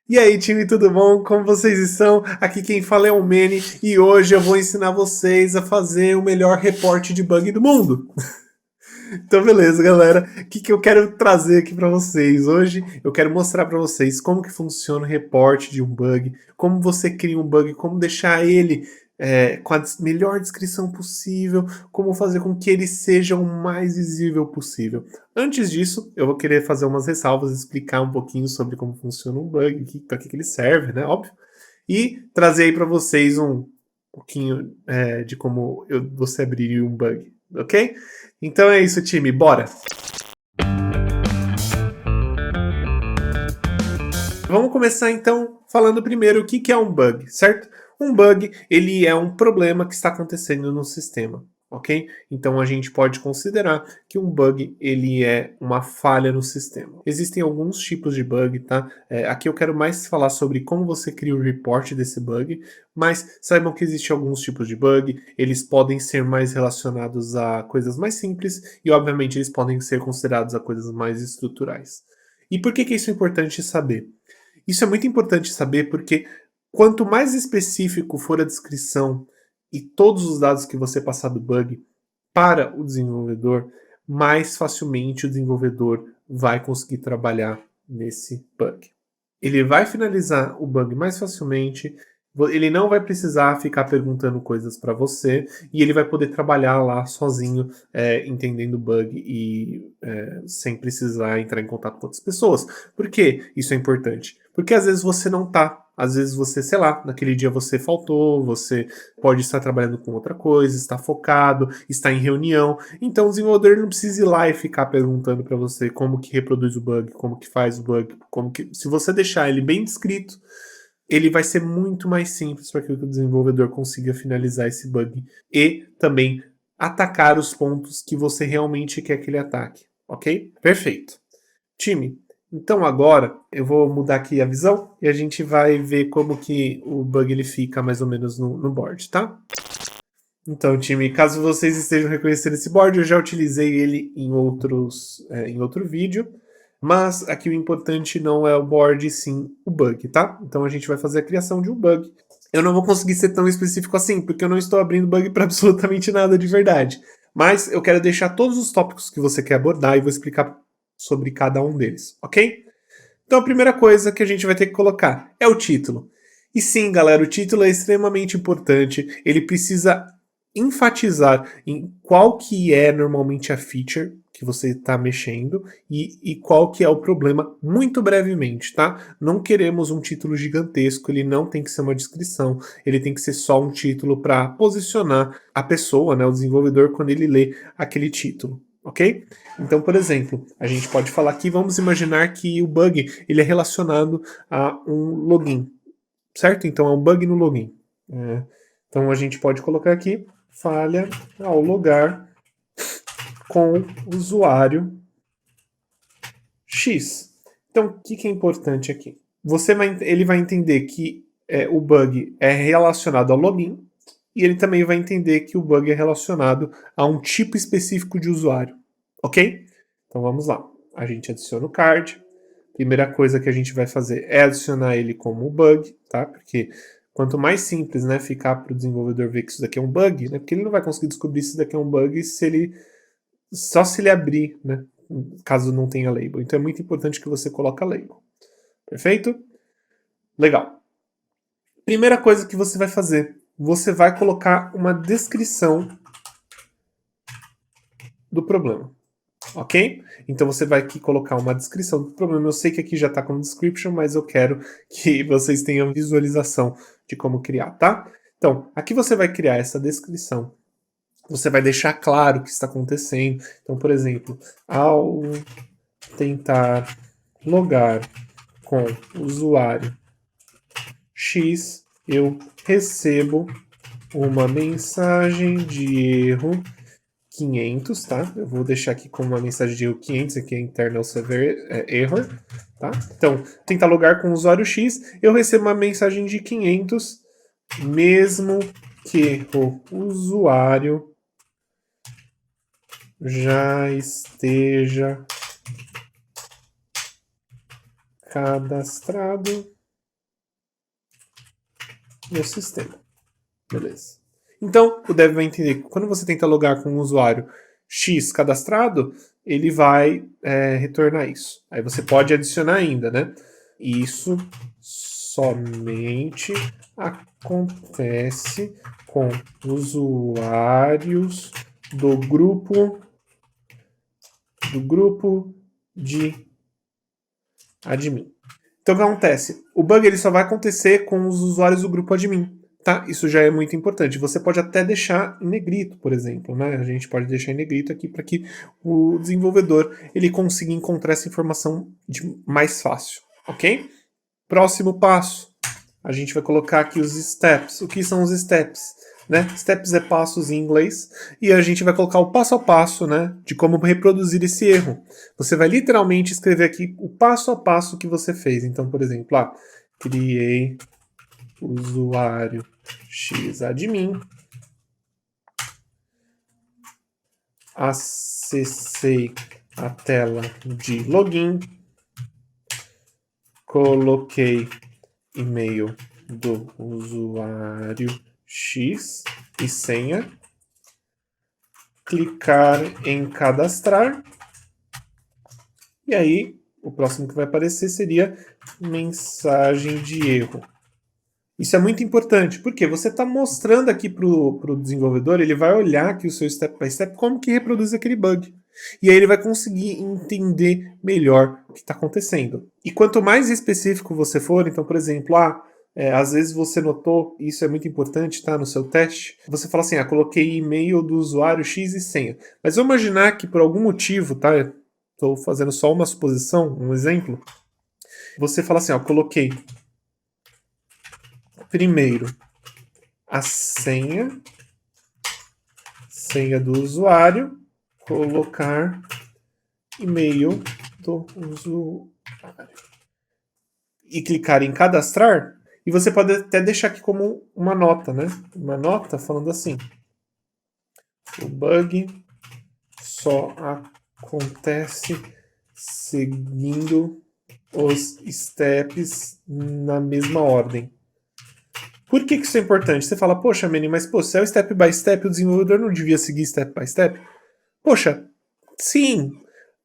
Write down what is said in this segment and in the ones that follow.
E aí, time, tudo bom? Como vocês estão? Aqui quem fala é o Manny e hoje eu vou ensinar vocês a fazer o melhor reporte de bug do mundo. Então, beleza, galera. O que eu quero trazer aqui para vocês? Hoje eu quero mostrar para vocês como que funciona o reporte de um bug, como você cria um bug, como deixar ele com a melhor descrição possível, como fazer com que ele seja o mais visível possível. Antes disso, eu vou querer fazer umas ressalvas, explicar um pouquinho sobre como funciona um bug, para que ele serve, né? Óbvio. E trazer aí para vocês um pouquinho de como você abriria um bug, ok? Então é isso, time, bora! Vamos começar então falando primeiro o que é um bug, certo? Um bug, ele é um problema que está acontecendo no sistema, ok? Então a gente pode considerar que um bug, ele é uma falha no sistema. Existem alguns tipos de bug, tá? Aqui eu quero mais falar sobre como você cria o report desse bug, mas saibam que existem alguns tipos de bug, eles podem ser mais relacionados a coisas mais simples e obviamente eles podem ser considerados a coisas mais estruturais. E por que isso é importante saber? Isso é muito importante saber porque quanto mais específico for a descrição e todos os dados que você passar do bug para o desenvolvedor, mais facilmente o desenvolvedor vai conseguir trabalhar nesse bug. Ele vai finalizar o bug mais facilmente, ele não vai precisar ficar perguntando coisas para você e ele vai poder trabalhar lá sozinho, entendendo o bug e sem precisar entrar em contato com outras pessoas. Por que isso é importante? Porque às vezes você não tá, às vezes você, sei lá, naquele dia você faltou, você pode estar trabalhando com outra coisa, está focado, está em reunião, então o desenvolvedor não precisa ir lá e ficar perguntando para você como que reproduz o bug, como que faz o bug, como que, se você deixar ele bem descrito, ele vai ser muito mais simples para que o desenvolvedor consiga finalizar esse bug e também atacar os pontos que você realmente quer que ele ataque, ok? Perfeito. Time, então agora eu vou mudar aqui a visão e a gente vai ver como que o bug ele fica mais ou menos no board, tá? Então, time, caso vocês estejam reconhecendo esse board, eu já utilizei ele em outro vídeo, mas aqui o importante não é o board, sim o bug, tá? Então a gente vai fazer a criação de um bug. Eu não vou conseguir ser tão específico assim, porque eu não estou abrindo bug para absolutamente nada de verdade. Mas eu quero deixar todos os tópicos que você quer abordar e vou explicar sobre cada um deles, ok? Então a primeira coisa que a gente vai ter que colocar é o título. E sim, galera, o título é extremamente importante. Ele precisa enfatizar em qual que é normalmente a feature que você está mexendo e qual que é o problema muito brevemente, tá? Não queremos um título gigantesco, ele não tem que ser uma descrição, ele tem que ser só um título para posicionar a pessoa, né, o desenvolvedor, quando ele lê aquele título, ok? Então, por exemplo, a gente pode falar aqui, vamos imaginar que o bug ele é relacionado a um login, certo? Então é um bug no login. Então a gente pode colocar aqui falha ao logar com usuário X. Então, o que é importante aqui? Ele vai entender que o bug é relacionado ao login e ele também vai entender que o bug é relacionado a um tipo específico de usuário, ok? Então vamos lá. A gente adiciona o card. Primeira coisa que a gente vai fazer é adicionar ele como bug, tá? Porque quanto mais simples, né, ficar para o desenvolvedor ver que isso daqui é um bug, né? Porque ele não vai conseguir descobrir se isso daqui é um bug só se ele abrir, né? Caso não tenha label. Então é muito importante que você coloque a label. Perfeito? Legal. Primeira coisa que você vai fazer, você vai colocar uma descrição do problema. Ok? Então você vai aqui colocar uma descrição do problema. Eu sei que aqui já está como description, mas eu quero que vocês tenham visualização de como criar, tá? Então, aqui você vai criar essa descrição. Você vai deixar claro o que está acontecendo. Então, por exemplo, ao tentar logar com usuário X, eu recebo uma mensagem de erro 500, tá? Eu vou deixar aqui como uma mensagem de erro 500, aqui é internal server error, tá? Então, tentar logar com o usuário X, eu recebo uma mensagem de 500, mesmo que o usuário já esteja cadastrado meu sistema. Beleza. Então, o dev vai entender que quando você tenta logar com um usuário X cadastrado, ele vai retornar isso. Aí você pode adicionar ainda, né? Isso somente acontece com usuários do grupo de admin. Então o que acontece? O bug ele só vai acontecer com os usuários do grupo admin. Tá? Isso já é muito importante. Você pode até deixar em negrito, por exemplo, né? A gente pode deixar em negrito aqui para que o desenvolvedor ele consiga encontrar essa informação mais fácil, ok? Próximo passo, a gente vai colocar aqui os steps. O que são os steps? Né? Steps é passos em inglês e a gente vai colocar o passo a passo, né, de como reproduzir esse erro. Você vai literalmente escrever aqui o passo a passo que você fez. Então, por exemplo, criei usuário xadmin, acessei a tela de login, coloquei e-mail do usuário X e senha, clicar em cadastrar, e aí o próximo que vai aparecer seria mensagem de erro. Isso é muito importante, porque você está mostrando aqui para o desenvolvedor, ele vai olhar aqui o seu step by step, como que reproduz aquele bug. E aí ele vai conseguir entender melhor o que está acontecendo. E quanto mais específico você for, então, por exemplo, às vezes você notou, isso é muito importante, tá, no seu teste, você fala assim, coloquei e-mail do usuário X e senha. Mas vamos imaginar que por algum motivo, tá, estou fazendo só uma suposição, um exemplo, você fala assim, coloquei primeiro a senha do usuário, colocar e-mail do usuário e clicar em cadastrar, e você pode até deixar aqui como uma nota, né? Uma nota falando assim: o bug só acontece seguindo os steps na mesma ordem. Por que isso é importante? Você fala, poxa, Manny, mas se é o step by step, o desenvolvedor não devia seguir step by step? Poxa, sim.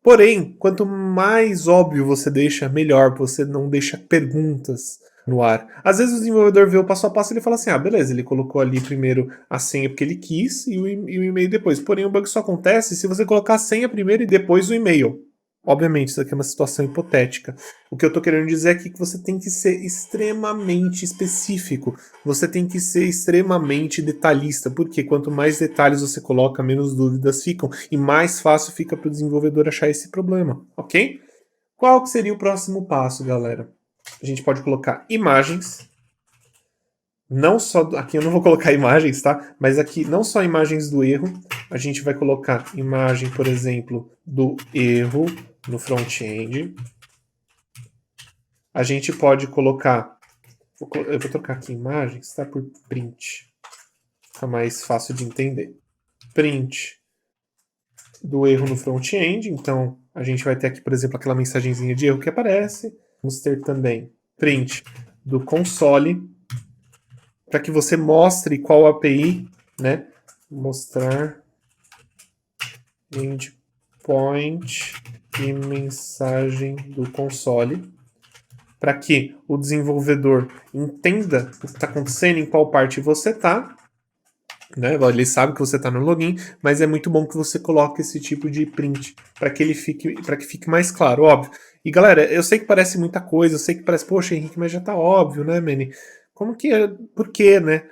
Porém, quanto mais óbvio você deixa, melhor. Você não deixa perguntas no ar. Às vezes o desenvolvedor vê o passo a passo e ele fala assim, beleza, ele colocou ali primeiro a senha porque ele quis e o e-mail depois. Porém, o bug só acontece se você colocar a senha primeiro e depois o e-mail. Obviamente, isso aqui é uma situação hipotética. O que eu estou querendo dizer aqui é que você tem que ser extremamente específico. Você tem que ser extremamente detalhista, porque quanto mais detalhes você coloca, menos dúvidas ficam e mais fácil fica para o desenvolvedor achar esse problema, ok? Qual que seria o próximo passo, galera? A gente pode colocar imagens. Não só, aqui eu não vou colocar imagens, tá? Mas aqui não só imagens do erro, a gente vai colocar imagem, por exemplo, do erro no front-end. A gente pode colocar, eu vou trocar aqui imagens, tá? Por print. Fica mais fácil de entender. Print do erro no front-end. Então, a gente vai ter aqui, por exemplo, aquela mensagenzinha de erro que aparece. Vamos ter também print do console, para que você mostre qual API, né? Mostrar endpoint e mensagem do console, para que o desenvolvedor entenda o que está acontecendo, em qual parte você está, né? Ele sabe que você está no login, mas é muito bom que você coloque esse tipo de print para que fique mais claro, óbvio. E galera, eu sei que parece muita coisa, eu sei que parece, poxa, Henrique, mas já tá óbvio, né, Manny? Como que é? Por quê, né?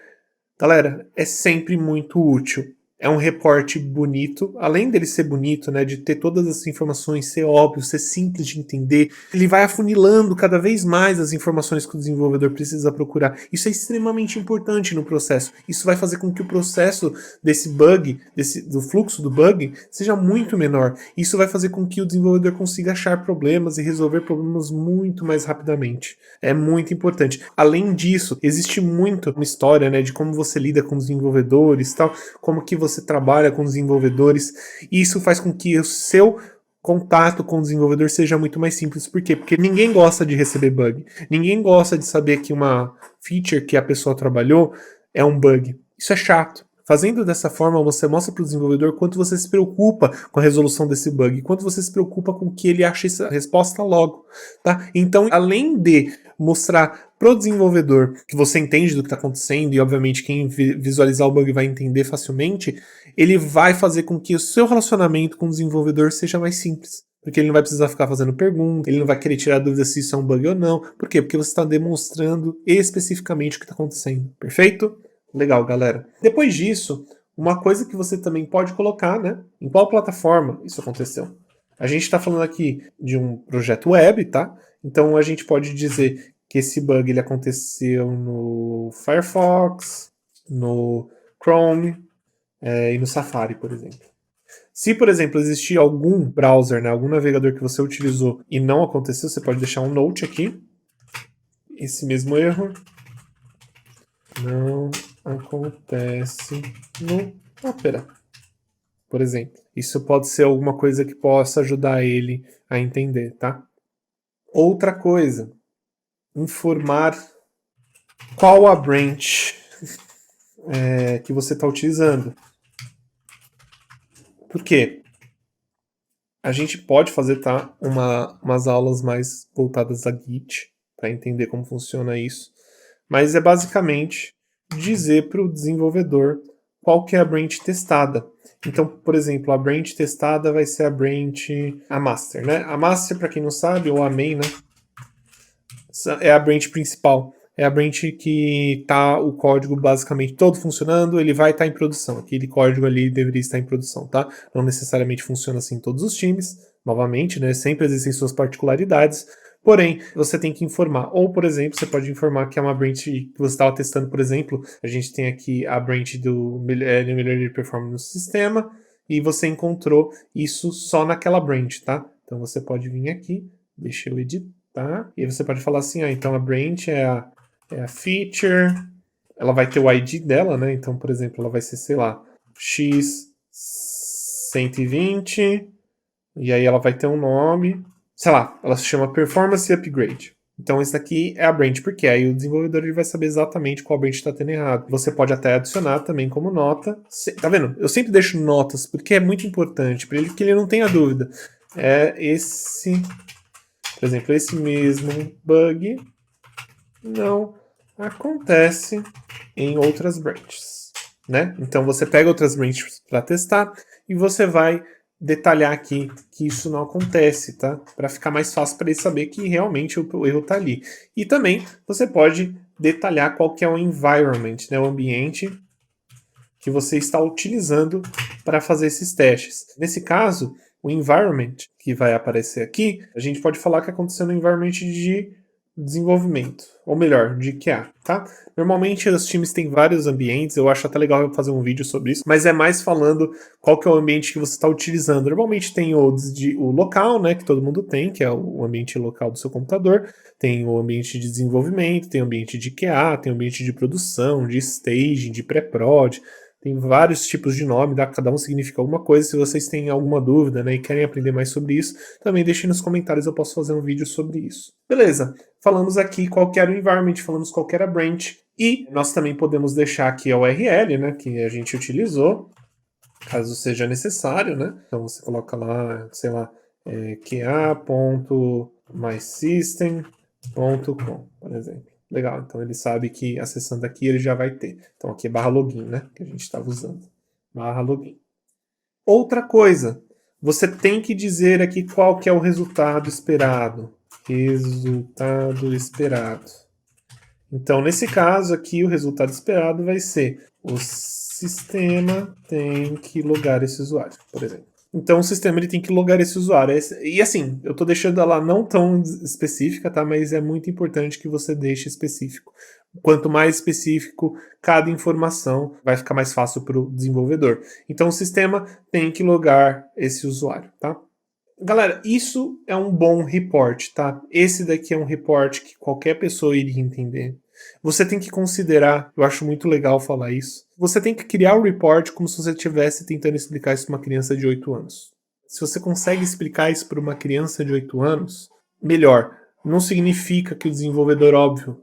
Galera, é sempre muito útil. É um reporte bonito, além dele ser bonito, né, de ter todas as informações, ser óbvio, ser simples de entender, ele vai afunilando cada vez mais as informações que o desenvolvedor precisa procurar. Isso é extremamente importante no processo. Isso vai fazer com que o processo desse bug, do fluxo do bug, seja muito menor. Isso vai fazer com que o desenvolvedor consiga achar problemas e resolver problemas muito mais rapidamente. É muito importante. Além disso, existe muito uma história, né, de como você lida com os desenvolvedores, tal, como que você trabalha com desenvolvedores, e isso faz com que o seu contato com o desenvolvedor seja muito mais simples. Por quê? Porque ninguém gosta de receber bug. Ninguém gosta de saber que uma feature que a pessoa trabalhou é um bug. Isso é chato. Fazendo dessa forma, você mostra para o desenvolvedor quanto você se preocupa com a resolução desse bug, quanto você se preocupa com que ele ache essa resposta logo, tá? Então, além de mostrar para o desenvolvedor que você entende do que está acontecendo, e obviamente quem visualizar o bug vai entender facilmente, ele vai fazer com que o seu relacionamento com o desenvolvedor seja mais simples. Porque ele não vai precisar ficar fazendo perguntas, ele não vai querer tirar dúvida se isso é um bug ou não. Por quê? Porque você está demonstrando especificamente o que está acontecendo. Perfeito? Legal, galera. Depois disso, uma coisa que você também pode colocar, né? Em qual plataforma isso aconteceu? A gente está falando aqui de um projeto web, tá? Então a gente pode dizer que esse bug ele aconteceu no Firefox, no Chrome e no Safari, por exemplo. Se, por exemplo, existir algum browser, né, algum navegador que você utilizou e não aconteceu, você pode deixar um note aqui. Esse mesmo erro não acontece no Opera, por exemplo. Isso pode ser alguma coisa que possa ajudar ele a entender, tá? Outra coisa, informar qual a branch que você está utilizando. Por quê? A gente pode fazer, tá, umas aulas mais voltadas a Git, para entender como funciona isso. Mas é basicamente dizer para o desenvolvedor qual que é a branch testada. Então, por exemplo, a branch testada vai ser a master, né? A master, para quem não sabe, ou a main, né? É a branch principal. É a branch que tá o código basicamente todo funcionando, ele vai estar em produção. Aquele código ali deveria estar em produção, tá? Não necessariamente funciona assim em todos os times, novamente, né? Sempre existem suas particularidades, porém, você tem que informar. Ou, por exemplo, você pode informar que é uma branch que você estava testando, por exemplo, a gente tem aqui a branch do melhoria de performance no sistema, e você encontrou isso só naquela branch, tá? Então você pode vir aqui, deixa eu editar. Tá? E aí você pode falar assim, então a branch é a feature, ela vai ter o ID dela, né? Então, por exemplo, ela vai ser, sei lá, x120, e aí ela vai ter um nome, sei lá, ela se chama Performance Upgrade. Então, esse daqui é a branch, porque aí o desenvolvedor ele vai saber exatamente qual branch está tendo errado. Você pode até adicionar também como nota. Tá vendo? Eu sempre deixo notas, porque é muito importante, para ele que ele não tenha dúvida. Por exemplo, esse mesmo bug não acontece em outras branches, né? Então você pega outras branches para testar e você vai detalhar aqui que isso não acontece, tá? Para ficar mais fácil para ele saber que realmente o erro está ali. E também você pode detalhar qual que é o environment, né? O ambiente que você está utilizando para fazer esses testes. Nesse caso, o environment que vai aparecer aqui, a gente pode falar que aconteceu no environment de desenvolvimento, ou melhor, de QA, tá? Normalmente os times têm vários ambientes, eu acho até legal eu fazer um vídeo sobre isso, mas é mais falando qual que é o ambiente que você está utilizando. Normalmente tem o local, né, que todo mundo tem, que é o ambiente local do seu computador, tem o ambiente de desenvolvimento, tem o ambiente de QA, tem o ambiente de produção, de staging, de pré-prod, tem vários tipos de nome, cada um significa alguma coisa. Se vocês têm alguma dúvida, né, e querem aprender mais sobre isso, também deixem nos comentários, eu posso fazer um vídeo sobre isso. Beleza, falamos aqui qual que era o environment, falamos qual que era a branch, e nós também podemos deixar aqui a URL, né, que a gente utilizou, caso seja necessário, né? Então você coloca lá, sei lá, qa.mysystem.com, por exemplo. Legal, então ele sabe que acessando aqui ele já vai ter. Então aqui é /login, né? Que a gente estava usando. /login. Outra coisa, você tem que dizer aqui qual que é o resultado esperado. Resultado esperado. Então, nesse caso aqui, o resultado esperado vai ser o sistema tem que logar esse usuário, por exemplo. Então o sistema ele tem que logar esse usuário. E assim, eu estou deixando ela não tão específica, tá? Mas é muito importante que você deixe específico. Quanto mais específico cada informação, vai ficar mais fácil para o desenvolvedor. Então o sistema tem que logar esse usuário, tá? Galera, isso é um bom report, tá? Esse daqui é um report que qualquer pessoa iria entender. Você tem que considerar, eu acho muito legal falar isso, você tem que criar o report como se você estivesse tentando explicar isso para uma criança de 8 anos. Se você consegue explicar isso para uma criança de 8 anos, melhor. Não significa que o desenvolvedor, óbvio,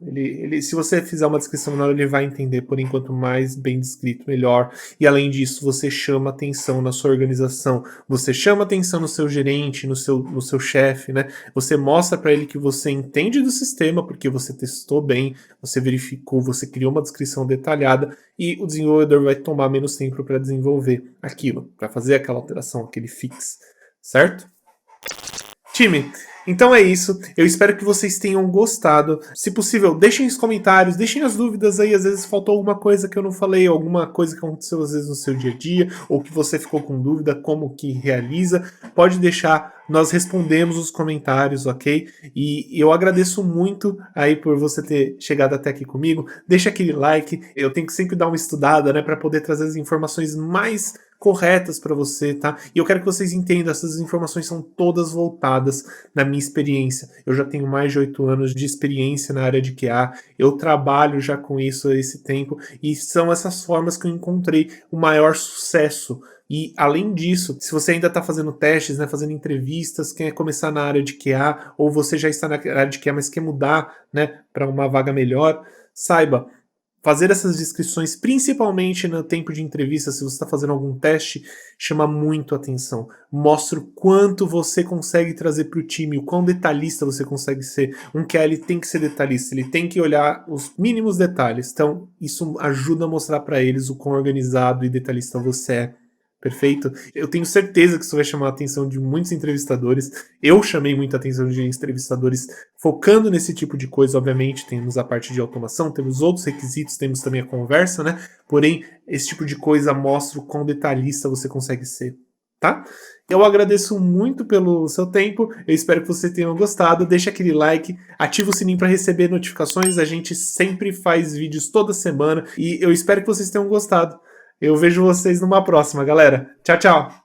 se você fizer uma descrição menor, ele vai entender, porém, quanto mais bem descrito, melhor. E além disso, você chama atenção na sua organização, você chama atenção no seu gerente, no seu chefe, né? Você mostra para ele que você entende do sistema, porque você testou bem, você verificou, você criou uma descrição detalhada, e o desenvolvedor vai tomar menos tempo para desenvolver aquilo, para fazer aquela alteração, aquele fix, certo? Time, então é isso. Eu espero que vocês tenham gostado. Se possível, deixem os comentários, deixem as dúvidas aí. Às vezes faltou alguma coisa que eu não falei, alguma coisa que aconteceu às vezes no seu dia a dia, ou que você ficou com dúvida, como que realiza. Pode deixar, nós respondemos os comentários, ok? E eu agradeço muito aí por você ter chegado até aqui comigo. Deixa aquele like. Eu tenho que sempre dar uma estudada, né, para poder trazer as informações mais corretas para você, tá? E eu quero que vocês entendam, essas informações são todas voltadas na minha experiência. Eu já tenho mais de 8 anos de experiência na área de QA, eu trabalho já com isso há esse tempo, e são essas formas que eu encontrei o maior sucesso. E além disso, se você ainda está fazendo testes, né, fazendo entrevistas, quer começar na área de QA, ou você já está na área de QA, mas quer mudar, né, para uma vaga melhor, saiba, fazer essas descrições, principalmente no tempo de entrevista, se você está fazendo algum teste, chama muito atenção. Mostra o quanto você consegue trazer para o time, o quão detalhista você consegue ser. Um QA ele tem que ser detalhista, ele tem que olhar os mínimos detalhes. Então, isso ajuda a mostrar para eles o quão organizado e detalhista você é. Perfeito? Eu tenho certeza que isso vai chamar a atenção de muitos entrevistadores. Eu chamei muita atenção de entrevistadores focando nesse tipo de coisa. Obviamente, temos a parte de automação, temos outros requisitos, temos também a conversa, né? Porém, esse tipo de coisa mostra o quão detalhista você consegue ser, tá? Eu agradeço muito pelo seu tempo, eu espero que você tenha gostado. Deixa aquele like, ativa o sininho para receber notificações. A gente sempre faz vídeos toda semana e eu espero que vocês tenham gostado. Eu vejo vocês numa próxima, galera. Tchau, tchau!